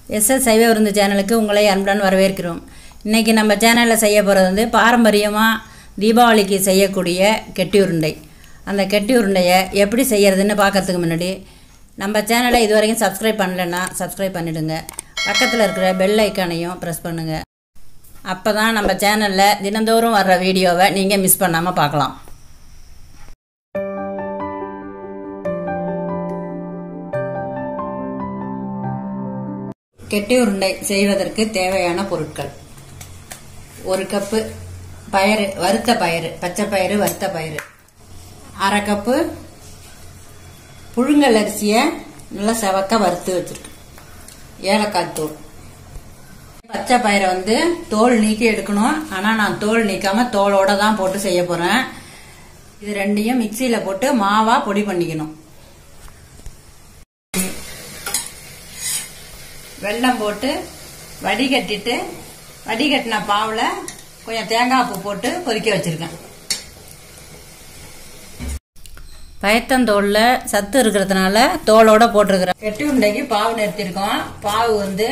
சைவ விருந்து சேனலுக்கு உங்களை அன்புடன் வரவேற்கிறோம். இன்றைக்கி நம்ம சேனலில் செய்ய போகிறது வந்து பாரம்பரியமாக தீபாவளிக்கு செய்யக்கூடிய கெட்டி உருண்டை. அந்த கெட்டி உருண்டையை எப்படி செய்கிறதுன்னு பார்க்கறதுக்கு முன்னாடி நம்ம சேனலை இதுவரைக்கும் சப்ஸ்கிரைப் பண்ணலைன்னா சப்ஸ்கிரைப் பண்ணிவிடுங்க. பக்கத்தில் இருக்கிற பெல் ஐக்கானையும் ப்ரெஸ் பண்ணுங்கள். அப்போ தான் நம்ம சேனலில் தினந்தோறும் வர்ற வீடியோவை நீங்கள் மிஸ் பண்ணாமல் பார்க்கலாம். கெட்டி உருண்டை செய்வதற்கு தேவையான பொருட்கள்: 1 கப்பு பயிறு, வறுத்த பயிறு, பச்சை பயிறு, வறுத்த பயிறு. 1/2 கப்பு புழுங்கல் அரிசியை நல்லா செவக்க வறுத்து வச்சிருக்கு. ஏலக்காய் தூள். பச்சை பயிரை வந்து தோல் நீக்கி எடுக்கணும். ஆனால் நான் தோல் நீக்காம தோலோட தான் போட்டு செய்ய போறேன். இது ரெண்டையும் மிக்சியில போட்டு மாவா பொடி பண்ணிக்கணும். வெல்லம் போட்டு வடிகட்டிட்டு வடிகட்டின பாவுல கொஞ்சம் தேங்காய் பூ போட்டு கொதிக்க வச்சிருக்கேன். பயத்தந்தோல்ல சத்து இருக்கிறதுனால தோலோட போட்டிருக்கிறேன். கெட்டி உருண்டைக்கு பாவு நிறுத்திருக்கோம். பாவு வந்து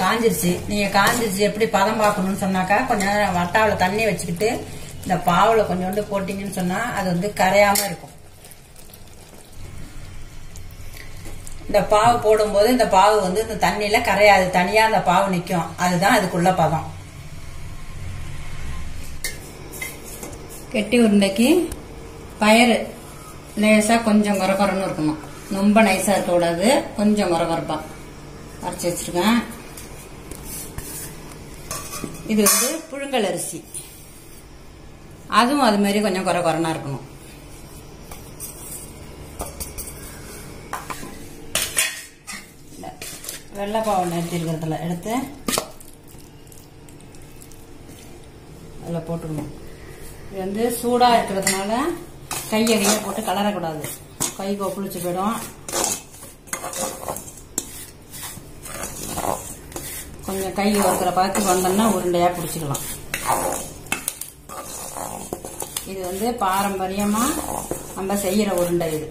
காஞ்சிருச்சு. நீங்க காஞ்சிருச்சு எப்படி பதம் பார்க்கணும்னு சொன்னாக்கா கொஞ்சம் நேரம் வட்டாவில் தண்ணி வச்சுக்கிட்டு இந்த பாவுல கொஞ்சோண்டு போட்டீங்கன்னு சொன்னா அது வந்து கரையாம இருக்கும். இந்த பாவு போடும்போது இந்த பாவு வந்து இந்த தண்ணியில கரையாது, தனியா அந்த பாவு நிக்கும். அதுதான் அதுக்குள்ள பதம். கெட்டி உருண்டைக்கு பயிறு லேசா கொஞ்சம் கொரகொரன்னு இருக்கணும். ரொம்ப நைஸா இருக்க கூடாது, கொஞ்சம் கொரகொரப்பா அரைச்சி வச்சிருக்கேன். இது வந்து புழுங்கல் அரிசி, அதுவும் அது மாதிரி கொஞ்சம் கொரகொரனா இருக்கணும். வெள்ளைப்பாவை நிறுத்தி இருக்கிறதுல எடுத்து அதில் போட்டுக்கணும். இது வந்து சூடாக இருக்கிறதுனால கையடியே போட்டு கலரக்கூடாது, கை கொப்புளிச்சு போயிடும். கொஞ்சம் கை வைக்கிற பார்த்து வந்தோம்னா உருண்டையாக பிடிச்சிக்கலாம். இது வந்து பாரம்பரியமாக நம்ம செய்கிற உருண்டை. இது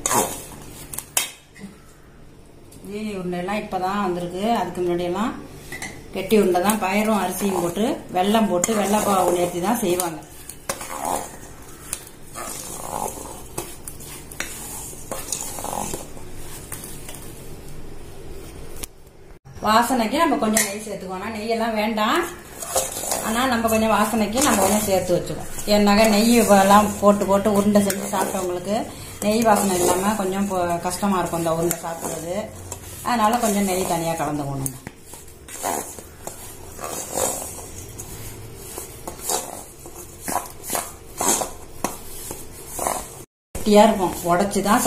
ஜீனி உருண்டையெல்லாம் இப்போதான் வந்திருக்கு. அதுக்கு முன்னாடியெல்லாம் கெட்டி உருண்டை தான் பயிரும் அரிசியும் போட்டு வெல்லம் போட்டு வெள்ளைப்பாவு நேர்த்தி தான் செய்வாங்க. வாசனைக்கு நம்ம கொஞ்சம் நெய் சேர்த்துக்கோனா, நெய்யெல்லாம் வேண்டாம். ஆனால் நம்ம கொஞ்சம் வாசனைக்கு நம்ம கொஞ்சம் சேர்த்து வச்சுக்கோம். ஏன்னாக்கா நெய் எல்லாம் போட்டு போட்டு உருண்டை செஞ்சு சாப்பிட்டவங்களுக்கு நெய் வாசனை இல்லாமல் கொஞ்சம் கஷ்டமாக இருக்கும் இந்த உருண்டை சாப்பிட்றது. அதனால கொஞ்சம் நெய் தனியாக கலந்துக்கணும். டேஸ்டியா இருக்கும். உடைச்சுதான்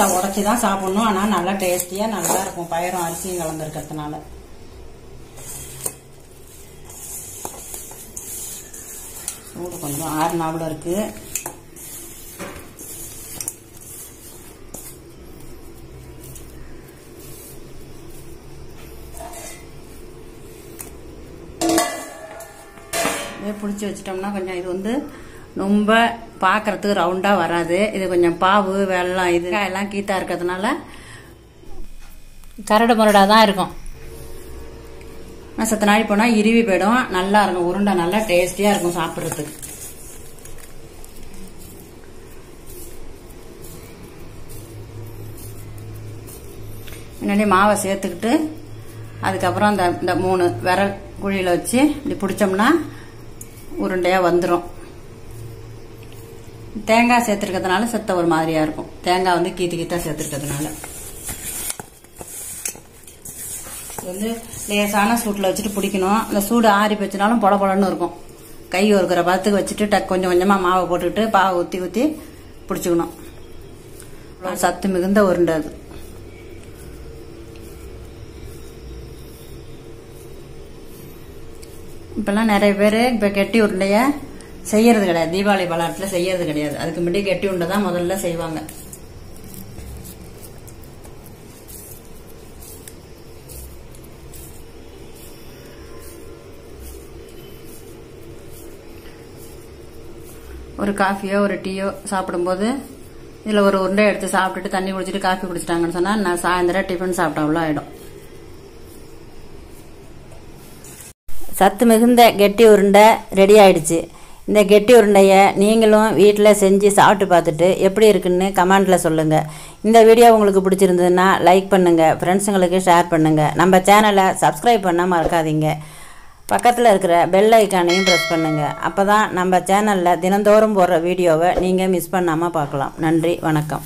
சாப்பிடணும். ஆனால் நல்லா டேஸ்டியா நல்லா இருக்கும், பயிரும் அரிசியும் கலந்துருக்கிறதுனால. சூடு கொஞ்சம் 6 நாவல இருக்கு. பிடிச்சி வச்சிட்டோம்னா கொஞ்சம் இது வந்து ரொம்ப பார்க்கறதுக்கு ரவுண்டா வராது. இது கொஞ்சம் பாவு வெல்லம் இது எல்லாம் கீத்தா இருக்கிறதுனால கரடு முரடா தான் இருக்கும். சத்த நாள் போனா இறுவி போயிடும். நல்லா இருக்கும், உருண்டை நல்லா டேஸ்டியா இருக்கும் சாப்பிட்றதுக்கு. முன்னாடி மாவை சேர்த்துக்கிட்டு அதுக்கப்புறம் இந்த 3 விரல் குழியில வச்சு இப்படி பிடிச்சோம்னா உருண்டையா வந்துடும். தேங்காய் சேர்த்துருக்கிறதுனால செத்த ஒரு மாதிரியா இருக்கும். தேங்காய் வந்து கீத்தா சேர்த்துருக்கிறதுனால வந்து லேசான சூட்டில் வச்சுட்டு பிடிக்கணும். அந்த சூடு ஆறி போச்சுனாலும் பொல பொலன்னு இருக்கும். கை ஒருக்கிற பதத்துக்கு வச்சுட்டு கொஞ்சம் கொஞ்சமா மாவை போட்டுக்கிட்டு பாவை ஊற்றி பிடிச்சிக்கணும். சத்து மிகுந்த உருண்டை அது. இப்பெல்லாம் நிறைய பேர் இப்ப கெட்டி உருண்டைய செய்யறது கிடையாது, தீபாவளி பலகாரத்துல செய்யறது கிடையாது. அதுக்கு முன்னாடி கெட்டி உருண்டை தான் முதல்ல செய்வாங்க. ஒரு காஃபியோ ஒரு டீயோ சாப்பிடும்போது இதில் ஒரு உருண்டை எடுத்து சாப்பிட்டுட்டு தண்ணி குடிச்சிட்டு காஃபி குடிச்சிட்டாங்கன்னு சொன்னால் நான் சாயந்தரம் டிஃபன் சாப்பிட்டா அவ்வளோ ஆகிடும். சத்து மிகுந்த கெட்டி உருண்டை ரெடி ஆயிடுச்சு. இந்த கெட்டி உருண்டையை நீங்களும் வீட்டில் செஞ்சு சாப்பிட்டு பார்த்துட்டு எப்படி இருக்குன்னு கமெண்ட்டில் சொல்லுங்கள். இந்த வீடியோ உங்களுக்கு பிடிச்சிருந்ததுன்னா லைக் பண்ணுங்கள், ஃப்ரெண்ட்ஸுங்களுக்கு ஷேர் பண்ணுங்கள். நம்ம சேனலை சப்ஸ்கிரைப் பண்ண மறக்காதீங்க. பக்கத்தில் இருக்கிற பெல் ஐக்கானையும் ப்ரெஸ் பண்ணுங்கள். அப்போ தான் நம்ம சேனலில் தினந்தோறும் போடுற வீடியோவை நீங்கள் மிஸ் பண்ணாமல் பார்க்கலாம். நன்றி, வணக்கம்.